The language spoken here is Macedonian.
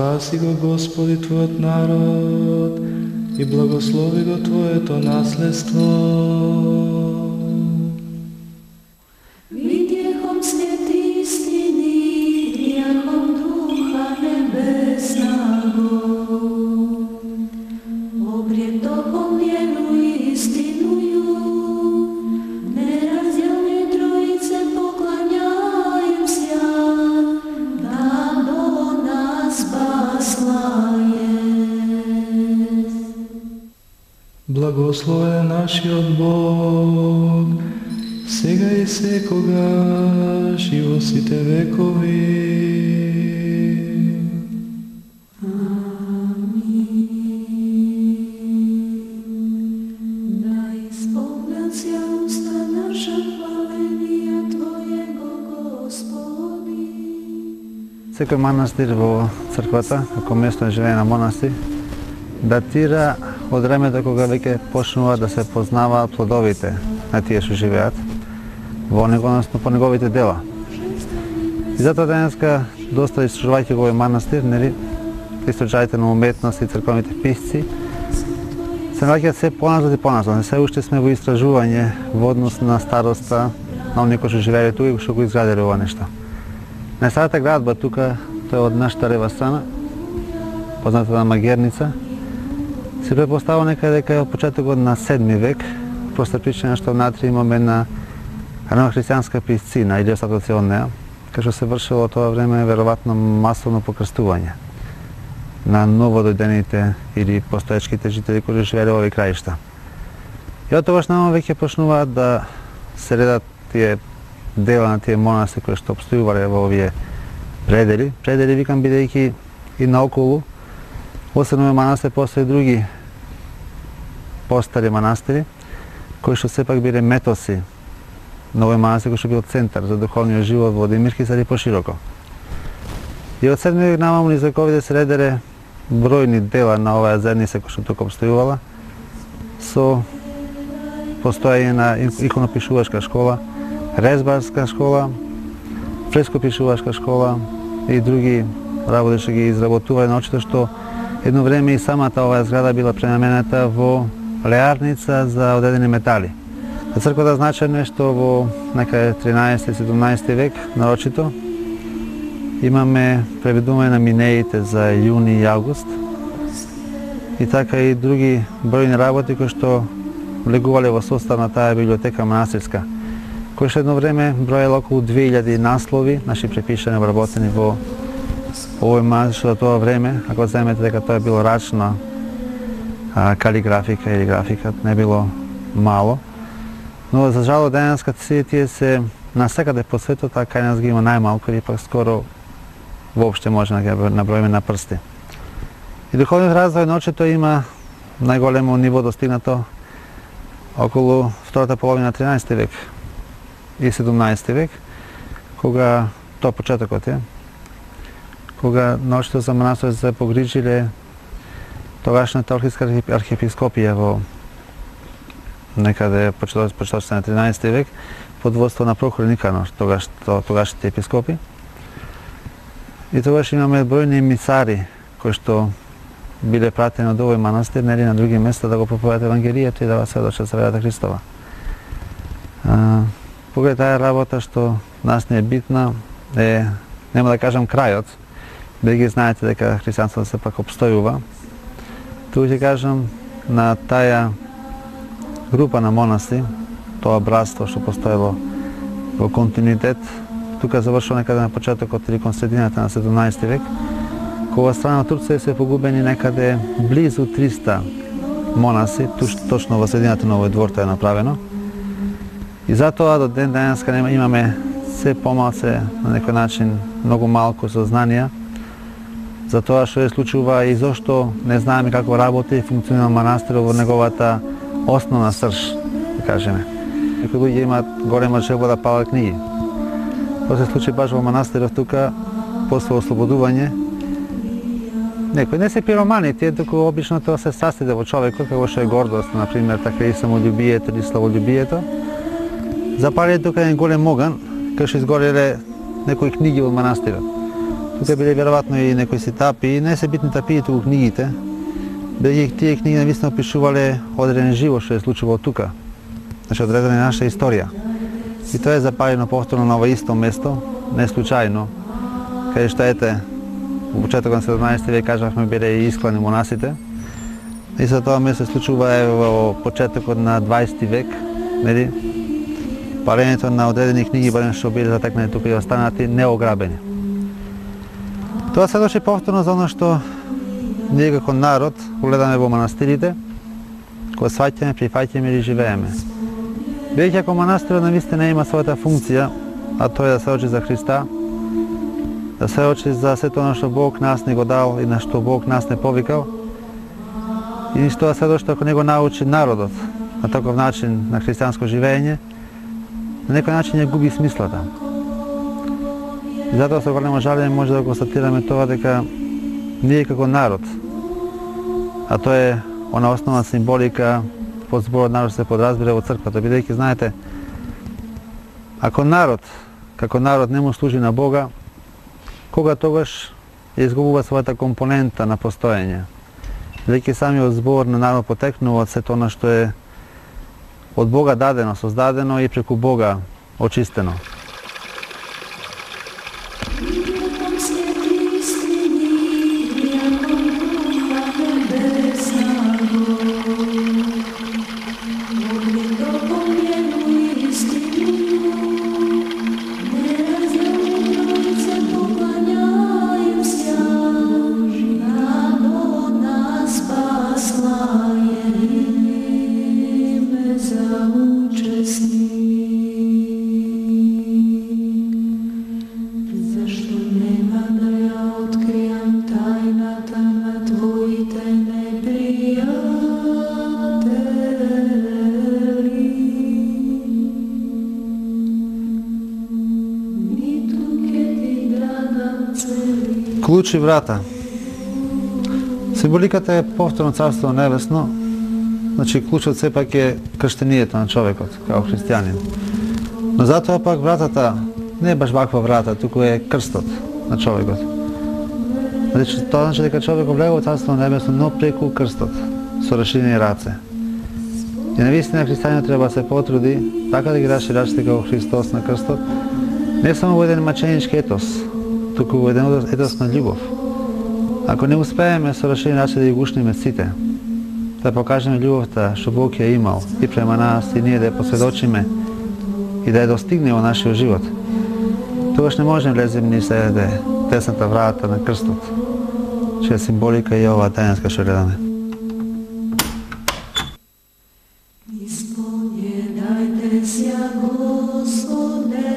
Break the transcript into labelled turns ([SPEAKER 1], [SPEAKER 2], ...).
[SPEAKER 1] Спаси го Господи Твојот народ и благослови го Твоето наследство.
[SPEAKER 2] Видјехом свети истини, видјехом Духа Небеснаго. Обретохом вjerу истинују, неразделни троице поклоняем ся, да до нас послаес.
[SPEAKER 1] Благословен нашиот Бог, сега и секогаш и во сите векови.
[SPEAKER 2] Да исполнят ся уста наша хваления Твоего, Господи.
[SPEAKER 3] Секој манастир во црквата, како место на живење на монастир, датира од времето кога веќе почнува да се познаваат плодовите на тие што живеат во него, односно по неговите дела. И затоа денеска, доста истражувајќи го овој манастир, истражувајте на уметност и црковните писци, се наоѓаат се поназад и поназад. Не се уште сме во истражување во однос на староста на оние кои што живееле тука и што го изградиле ова нешто. На старата градба тука, тоа е од нашата лева страна, позната на Магерница, се предпоставува некаде дека е од почетокот на 7 век, проста причина што внатре имаме една христијанска писцина или остатоци од неа, кај што се вршило тоа време веројатно масовно покрстување на новодојдените или постоечките жители кои живееле во овие краишта. И од тогаш намо веќе почнуваат да се редат тие дела на тие монаси кои што обстојувале во овие предели. Предели викам бидејќи и наоколу, освен овој манастир, постои други постари манастири, кои што сепак биле метоси на овој манастир кој што бил центар за духовниот живот во Демирски сад и пошироко. И од 7 век намаму низ вековите се ределе бројни дела на оваа заедница кој што тука обстојувала, со постојање на иконопишувачка школа, резбарска школа, фрескопишувачка школа и други работи што ги изработувале, наочито што едно време и самата оваа зграда била пренаменета во леарница за одедени метали. За црквата значајно е што во некаде 13-17 век, нарочито, имаме преведување на минеите за јуни и август и така и други бројни работи кои што влегувале во состав на таа библиотека манастирска, кој што едно време броело околу 2000 наслови, наши препишани, обработени во овој манастир за тоа време. Ако земете дека тоа е било рачна калиграфика или графика, не било мало. Но за жало денеска тие се насекаде по светот, а кај нас ги има најмалку или пак скоро воопште може да ги наброиме на прсти. И духовниот развој наочито има најголемо ниво достигнато околу втората половина на 13 век и 17 век, кога тоа почетокот е, кога наочито за манастирот се погрижиле тогашната Охридска архиепископија во некаде почетоците на 13 век, под водство на Прохор Никанор, тогашните епископи. И тогаш имаме бројни емисари кои што биле пратени од овој манастир нели на други места да го проповедаат Евангелието и да сведочат за верата Христова. Покрај таа работа што нас не е битна, нема да кажам крајот, бидејќи знаете дека христијанството сепак обстојува. Туку ќе кажам на таа група на монаси, тоа братство што постоело во континуитет, тука завршува некаде на почетокот или кон средината на 17 век, кога страна Турција се погубени некаде близу 300 монаси, точно во средината на овој двор тоа е направено. И затоа до ден денеска имаме се помалце, на некој начин, многу малку сознанија за тоа што се случува и зошто не знаеме како работи и функционира манастирот во неговата основна срж, да кажеме. Некои луѓе имаат голема желба да палат книги. Тоа се случи баш во манастирот тука, после ослободување. Некои не се пиромани, тие туку обично тоа се састиде во човекот, како што е гордост, например, така и самолюбието или славолюбието. Запалиле тука еден голем оган, кај што изгореле некои книги од манастирот. Тука биле веројатно и некои ситапи, и не се битни тапии туку книгите, бидејќи тие книги навистина опишувале одреден живот што е случувал тука. Значи одредена е наша историја. И тоа е запалено повторно на ова исто место, не случајно, каде што ете, во почетокот на 17 век кажавме биле и исклани монасите. И за тоа место се случува во почетокот на 20 век, нели? Палењето на одредени книги, барем што биле затекнати тука и останати неограбени. Тоа се доши повторно за оно што ние како народ гледаме во манастирите, кога сваќаме, прифаќаме или живееме. Бидејќи ако манастирот навистина има својата функција, а тоа е да се учи за Христа, да се учи за сето оно што Бог нас не го дал и на што Бог нас не повикал, и ништо да се дошто ако не го научи народот на таков начин на христијанско живење, на некој начин ја губи смислата. И затоа со големо жалење може да констатираме тоа дека ние како народ, а тоа е она основна символика под зборот народ се подразбира во црквата, бидејќи знаете, ако народ како народ не му служи на Бога, кога тогаш ја изгубува својата компонента на постоење. Бидејќи самиот збор на народ потекнува од сето она што е од Бога дадено, создадено и преку Бога очистено. Клучи врата. Символиката е повторно Царство небесно, значи клучот сепак е крштението на човекот, како христијанин. Но затоа пак вратата не е баш ваква врата, туку е крстот на човекот. Значи тоа значи дека човекот влегува во Царство небесно, но преку крстот, со расширени раце. И навистина христијанинот треба да се потруди така да ги расшири рацете како Христос на крстот, не само во еден маченички етос, туку во еден етос на љубов. Ако не успееме со расширени раце да ги гушниме сите, да покажеме љубовта што Бог ја имал и према нас и ние да ја посведочиме и да ја достигне во нашиот живот, тогаш не можеме да влеземе ни се тесната врата на крстот, чија символика е ова тајнска што гледаме.
[SPEAKER 2] Исповедайте ся, Господе,